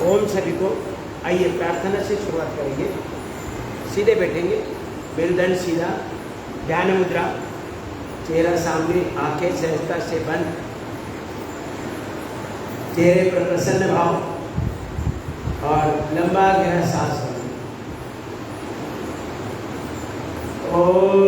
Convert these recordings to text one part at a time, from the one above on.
ओम सभी को। आइए प्रार्थना से शुरुआत करेंगे। सीधे बैठेंगे, मेरुदंड सीधा, ध्यान मुद्रा, चेहरा सामने, आंखें सहजता से बंद, चेहरे पर प्रसन्न भाव और लंबा गहरा सांस लें। ओम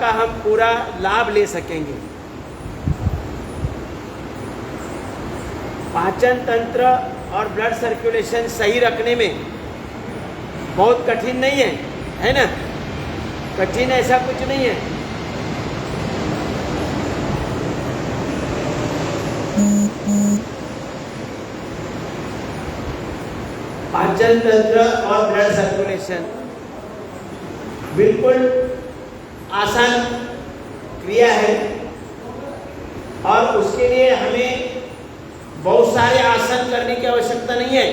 का हम पूरा लाभ ले सकेंगे। पाचन तंत्र और ब्लड सर्कुलेशन सही रखने में बहुत कठिन नहीं है ना? कठिन ऐसा कुछ नहीं है। पाचन तंत्र और ब्लड सर्कुलेशन बिल्कुल आसान क्रिया है और उसके लिए हमें बहुत सारे आसन करने की आवश्यकता नहीं है।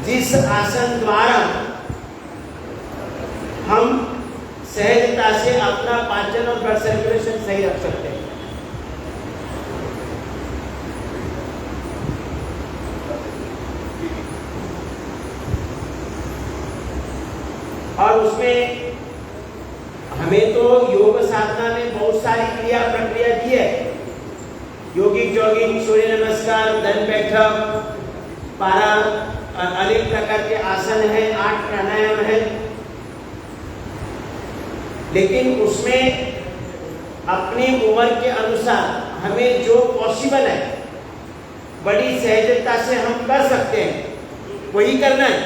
जिस आसन द्वारा हम सहजता से अपना पाचन और ब्लड सर्कुलेशन सही रख सकते हैं। उसमें हमें तो योग साधना में बहुत सारी क्रिया प्रक्रिया दी है। योगिक जॉगिंग, सूर्य नमस्कार, दंड बैठक, पारा, अनेक प्रकार के आसन है, 8 प्राणायाम है। लेकिन उसमें अपनी उम्र के अनुसार हमें जो पॉसिबल है, बड़ी सहजता से हम कर सकते हैं, वही करना है।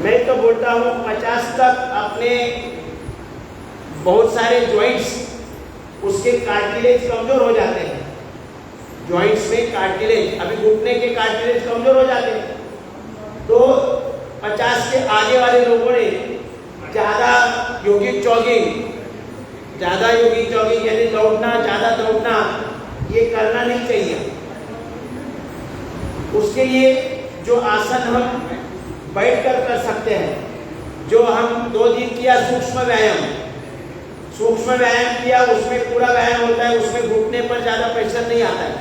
मैं तो बोलता हूँ 50 तक अपने बहुत सारे जॉइंट्स, उसके कार्टिलेज कमजोर हो जाते हैं। जॉइंट्स में कार्टिलेज, अभी घुटने के कार्टिलेज कमजोर हो जाते हैं। तो 50 के आगे वाले लोगों ने ज़्यादा योगिक जॉगिंग यानी दौड़ना, ज़्यादा दौड़ना, ये करना नहीं चाहिए। उसके लिए जो आसन हम बैठकर कर सकते हैं, जो हम 2 दिन किया सूक्ष्म व्यायाम किया, उसमें पूरा व्यायाम होता है, उसमें घुटने पर ज्यादा प्रेशर नहीं आता है।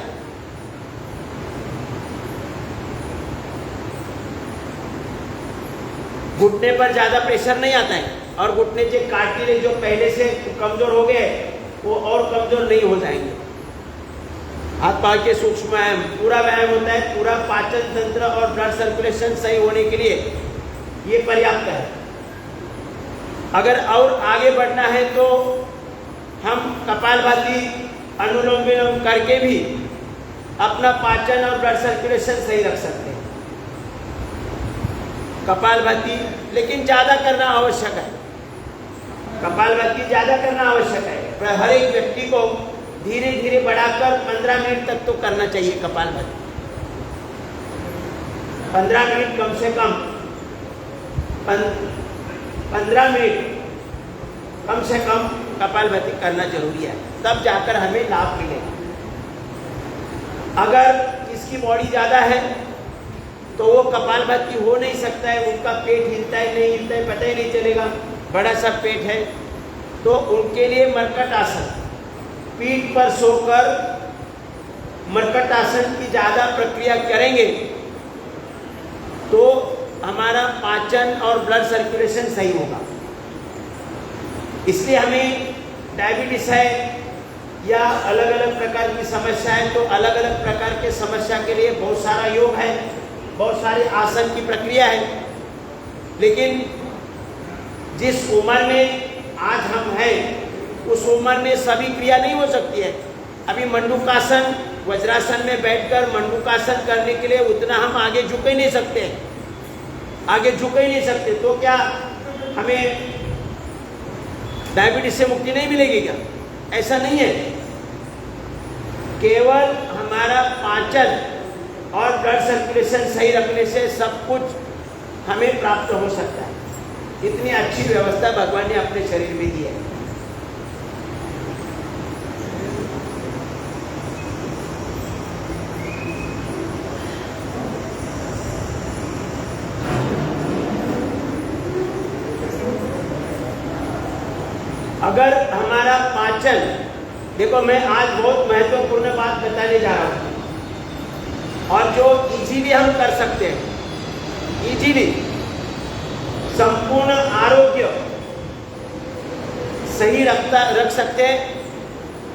घुटने पर ज्यादा प्रेशर नहीं आता है और घुटने के कार्टिलेज जो पहले से कमजोर हो गए वो और कमजोर नहीं हो जाएंगे। हाथ पांव के सूक्ष्म व्यायाम, पूरा व्यायाम होता है, पूरा पाचन तंत्र और ब्लड सर्कुलेशन सही होने के लिए ये पर्याप्त है। अगर और आगे बढ़ना है तो हम कपालभाति, अनुलोम विलोम करके भी अपना पाचन और ब्लड सर्कुलेशन सही रख सकते हैं। कपालभाति लेकिन ज़्यादा करना आवश्यक है। कपालभाति ज़्यादा करना आवश्यक है। हर एक व्यक्ति को धीरे धीरे बढ़ाकर 15 मिनट तक तो करना चाहिए कपालभाति। 15 मिनट कम से कम 15 मिनट कम से कम कपालभाति करना जरूरी है, तब जाकर हमें लाभ मिलेगा। अगर किसकी बॉडी ज़्यादा है तो वो कपालभाति हो नहीं सकता है, उनका पेट हिलता है नहीं हिलता है पता ही नहीं चलेगा, बड़ा सा पेट है, तो उनके लिए मरकट आसन, पीठ पर सोकर मरकट आसन की ज़्यादा प्रक्रिया करेंगे तो हमारा पाचन और ब्लड सर्कुलेशन सही होगा। इसलिए हमें डायबिटीज है या अलग अलग प्रकार की समस्या है तो अलग अलग प्रकार के समस्या के लिए बहुत सारा योग है, बहुत सारे आसन की प्रक्रिया है। लेकिन जिस उम्र में आज हम हैं उस उम्र में सभी क्रिया नहीं हो सकती है। अभी मंडूकासन, वज्रासन में बैठकर मंडूकासन करने के लिए उतना हम आगे झुक ही नहीं सकते, तो क्या हमें डायबिटीज से मुक्ति नहीं मिलेगी क्या? ऐसा नहीं है। केवल हमारा पाचन और ब्लड सर्कुलेशन सही रखने से सब कुछ हमें प्राप्त हो सकता है। इतनी अच्छी व्यवस्था भगवान ने अपने शरीर में दी है। अगर हमारा पाचन, देखो मैं आज बहुत महत्वपूर्ण बात बताने जा रहा हूँ और जो इजीली हम कर सकते हैं, इजीली संपूर्ण आरोग्य सही रख सकते हैं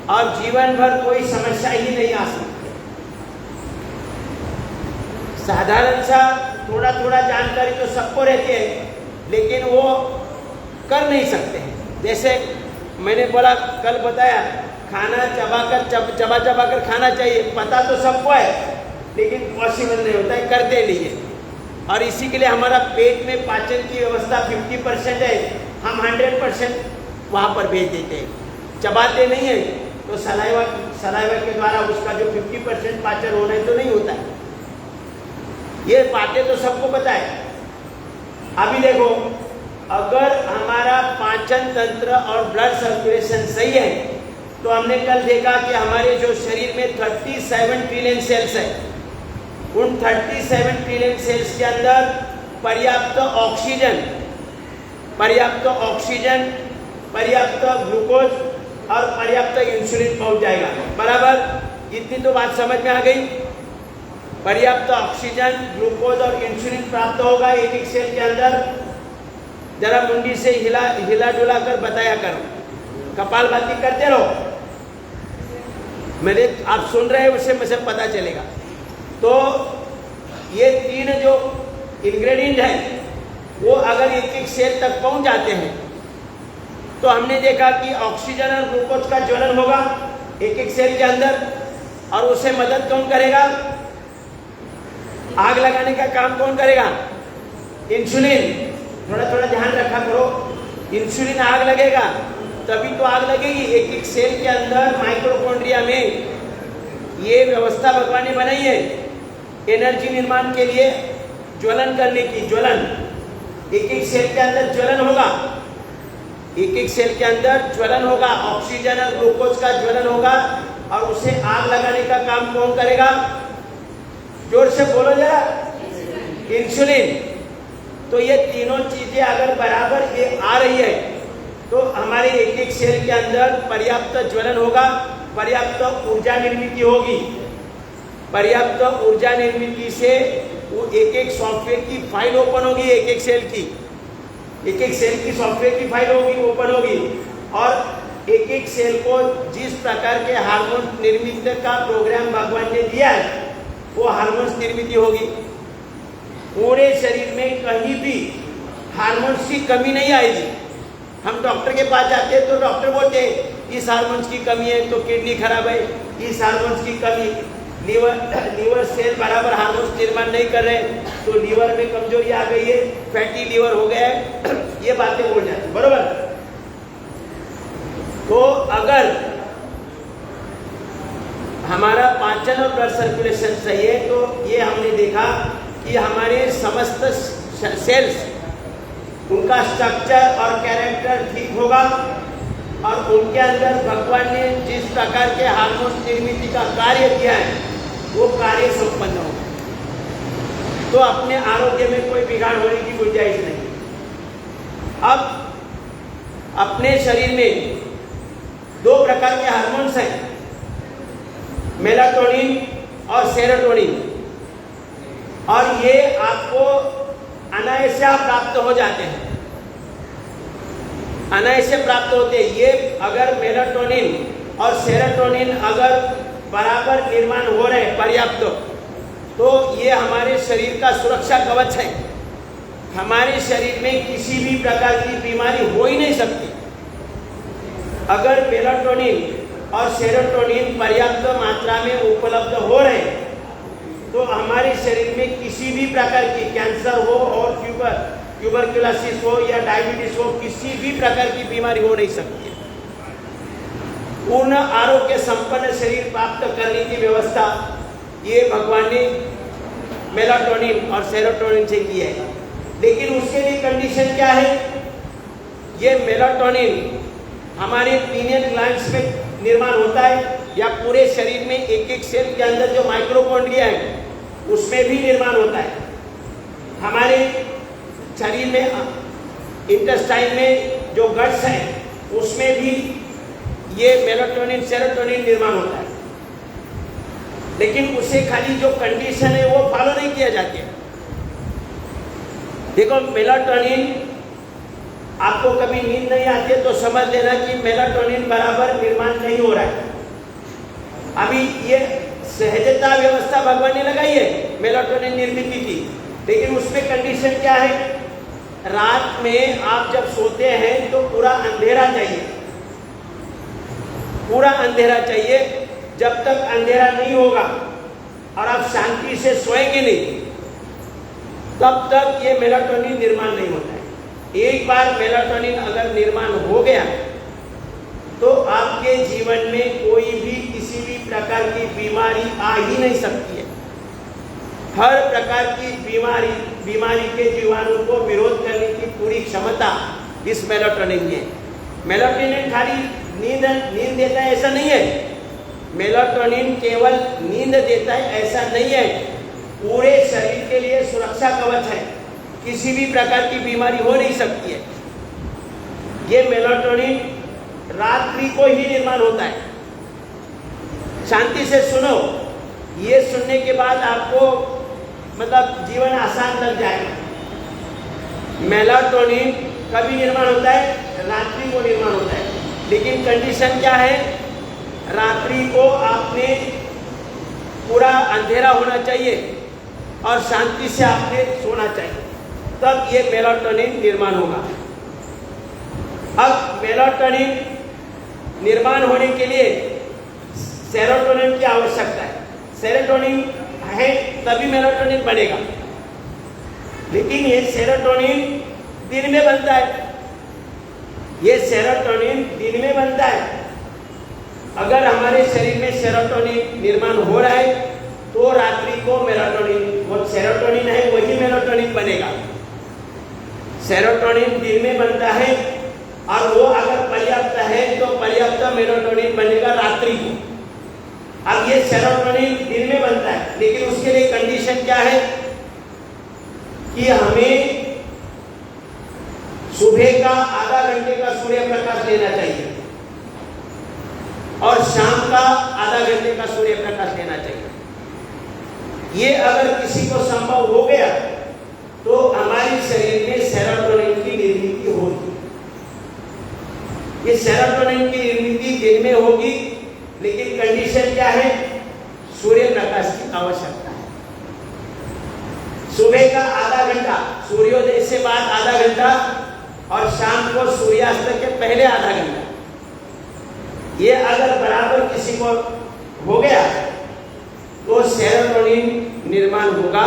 और जीवन भर कोई समस्या ही नहीं आ सकती। साधारण सा थोड़ा थोड़ा जानकारी तो सबको रहती है लेकिन वो कर नहीं सकते हैं। जैसे मैंने बोला, कल बताया, खाना चबा कर खाना चाहिए, पता तो सबको है लेकिन पॉसिबल नहीं होता है, करते नहीं है। और इसी के लिए हमारा पेट में पाचन की व्यवस्था 50% है, हम 100% वहाँ पर भेज देते हैं। चबाते नहीं है तो सलाइवा के द्वारा उसका जो 50% पाचन होना है तो नहीं होता है। ये बातें तो सबको पता है। अभी देखो, अगर हमारा पाचन तंत्र और ब्लड सर्कुलेशन सही है तो हमने कल देखा कि हमारे जो शरीर में 37 ट्रिलियन सेल्स है, उन 37 ट्रिलियन सेल्स के अंदर पर्याप्त ऑक्सीजन, पर्याप्त ग्लूकोज और पर्याप्त इंसुलिन पहुंच जाएगा। बराबर, इतनी तो बात समझ में आ गई। पर्याप्त ऑक्सीजन, ग्लूकोज और इंसुलिन प्राप्त होगा एक एक सेल के अंदर जरा मुंडी से हिला हिला डुला कर बताया करो, कपालभाति करते रहो। मेरे आप सुन रहे हैं उससे मुझे पता चलेगा। तो ये 3 जो इंग्रेडिएंट है वो अगर एक एक सेल तक पहुंच जाते हैं तो हमने देखा कि ऑक्सीजन और ग्लूकोज का ज्वलन होगा एक एक सेल के अंदर, और उसे मदद कौन करेगा? आग लगाने का काम कौन करेगा? इंसुलिन। थोड़ा थोड़ा ध्यान रखा करो, इंसुलिन आग लगेगा तभी तो आग लगेगी। एक एक सेल के अंदर माइटोकॉन्ड्रिया में ये व्यवस्था भगवान ने बनाई है एनर्जी निर्माण के लिए, ज्वलन करने की। ज्वलन एक एक सेल के अंदर ज्वलन होगा, एक एक सेल के अंदर ज्वलन होगा, ऑक्सीजन और ग्लूकोज का ज्वलन होगा, और उसे आग लगाने का काम कौन करेगा? जोर से बोलो जरा, इंसुलिन। तो ये तीनों चीजें अगर बराबर ये आ रही है तो हमारे एक एक सेल के अंदर पर्याप्त ज्वलन होगा, पर्याप्त ऊर्जा निर्मित होगी। पर्याप्त ऊर्जा निर्मित से वो एक एक सॉफ्टवेयर की फाइल ओपन होगी, एक एक सेल की, एक एक सेल की सॉफ्टवेयर की फाइल होगी, ओपन होगी, और एक एक सेल को जिस प्रकार के हार्मोन निर्मित का प्रोग्राम भगवान ने दिया है वो हार्मोन्स निर्मित होगी। पूरे शरीर में कहीं भी हार्मोन्स की कमी नहीं आएगी। हम डॉक्टर के पास जाते हैं तो डॉक्टर बोलते हैं इस हार्मोन्स की कमी है तो किडनी खराब है, इस हार्मोन्स की कमी, लीवर सेल बराबर हार्मोन्स निर्माण नहीं कर रहे तो लीवर में कमजोरी आ गई है, फैटी लीवर हो गया है, ये बातें बोल जाती है, बरोबर। तो अगर हमारा पाचन और ब्लड सर्कुलेशन सही है तो ये हमने देखा कि हमारे समस्त सेल्स उनका स्ट्रक्चर और कैरेक्टर ठीक होगा, और उनके अंदर भगवान ने जिस प्रकार के हार्मोन निर्मित का कार्य किया है वो कार्य संपन्न होगा। तो अपने आरोग्य में कोई बिगाड़ होने की गुंजाइश नहीं। अब अपने शरीर में 2 प्रकार के हार्मोन्स हैं, मेलाटोनिन और सेरोटोनिन, और ये आपको अनायास प्राप्त हो जाते हैं, अनायास प्राप्त होते हैं। ये अगर मेलाटोनिन और सेरोटोनिन अगर बराबर निर्माण हो रहे हैं पर्याप्त, तो ये हमारे शरीर का सुरक्षा कवच है। हमारे शरीर में किसी भी प्रकार की बीमारी हो ही नहीं सकती। अगर मेलाटोनिन और सेरोटोनिन पर्याप्त मात्रा में उपलब्ध हो रहे हैं तो हमारे शरीर में किसी भी प्रकार की कैंसर हो और ट्यूबरक्लोसिस हो या डायबिटीज हो, किसी भी प्रकार की बीमारी हो नहीं सकती है। पूर्ण आरोग्य संपन्न शरीर प्राप्त करने की व्यवस्था ये भगवान ने मेलाटोनिन और सेरोटोनिन से की है। लेकिन उसके लिए कंडीशन क्या है? ये मेलाटोनिन हमारे पीनियल ग्लैंड्स में निर्माण होता है या पूरे शरीर में एक एक सेल के अंदर जो माइटोकॉन्ड्रिया है उसमें भी निर्माण होता है। हमारे शरीर में इंटेस्टाइन में जो गट्स है उसमें भी ये मेलाटोनिन सेरोटोनिन निर्माण होता है। लेकिन उसे खाली जो कंडीशन है वो फॉलो नहीं किया जाती है। देखो, मेलाटोनिन आपको कभी नींद नहीं आती है तो समझ लेना कि मेलाटोनिन बराबर निर्माण नहीं हो रहा है। अभी ये सहजता व्यवस्था भगवान ने लगाई है मेलाटोनिन निर्मित की, लेकिन उसमें कंडीशन क्या है? रात में आप जब सोते हैं तो पूरा अंधेरा चाहिए, पूरा अंधेरा चाहिए। जब तक अंधेरा नहीं होगा और आप शांति से सोएंगे नहीं तब तक ये मेलाटोनिन निर्माण नहीं होता है। एक बार मेलाटोनिन अगर निर्माण हो गया तो आपके जीवन में कोई भी किसी भी प्रकार की बीमारी आ ही नहीं सकती है। हर प्रकार की बीमारी के जीवाणु को विरोध करने की पूरी क्षमता इस मेलाटोनिन में है। मेलाटोनिन खाली नींद देता है ऐसा नहीं है, मेलाटोनिन केवल नींद देता है ऐसा नहीं है, पूरे शरीर के लिए सुरक्षा कवच है। किसी भी प्रकार की बीमारी हो नहीं सकती है। ये मेलाटोनिन रात्रि को ही निर्माण होता है। शांति से सुनो, ये सुनने के बाद आपको मतलब जीवन आसान लग जाएगा। मेलाटोनिन कभी निर्माण होता है? रात्रि को निर्माण होता है। लेकिन कंडीशन क्या है? रात्रि को आपने पूरा अंधेरा होना चाहिए और शांति से आपने सोना चाहिए, तब ये मेलाटोनिन निर्माण होगा। अब मेलाटोनिन निर्माण होने के लिए सेरोटोनिन की आवश्यकता है। सेरोटोनिन है तभी मेलाटोनिन बनेगा। लेकिन ये सेरोटोनिन दिन में बनता है। ये सेरोटोनिन दिन में बनता है। अगर हमारे शरीर में सेरोटोनिन निर्माण हो रहा है तो रात्रि को मेलाटोनिन, वो सेरोटोनिन है वही मेलाटोनिन बनेगा। सेरोटोनिन दिन में बनता है और वो अगर पर्याप्त है तो पर्याप्त मेलाटोनिन बनेगा रात्रि को। अब ये सेरोटोनिन दिन में बनता है, लेकिन उसके लिए कंडीशन क्या है कि हमें सुबह का आधा घंटे का सूर्य प्रकाश लेना चाहिए और शाम का आधा घंटे का सूर्य प्रकाश लेना चाहिए। ये अगर किसी को संभव हो गया तो हमारे शरीर में सेरोटोनिन की निर्मित होगी। ये सेरोटोनिन की निर्मित दिन में होगी, लेकिन कंडीशन क्या है? सूर्य प्रकाश की आवश्यकता है। सुबह का आधा घंटा, सूर्योदय से बाद आधा घंटा और शाम को सूर्यास्त के पहले आधा घंटा, ये अगर बराबर किसी को हो गया तो सेरोटोनिन निर्माण होगा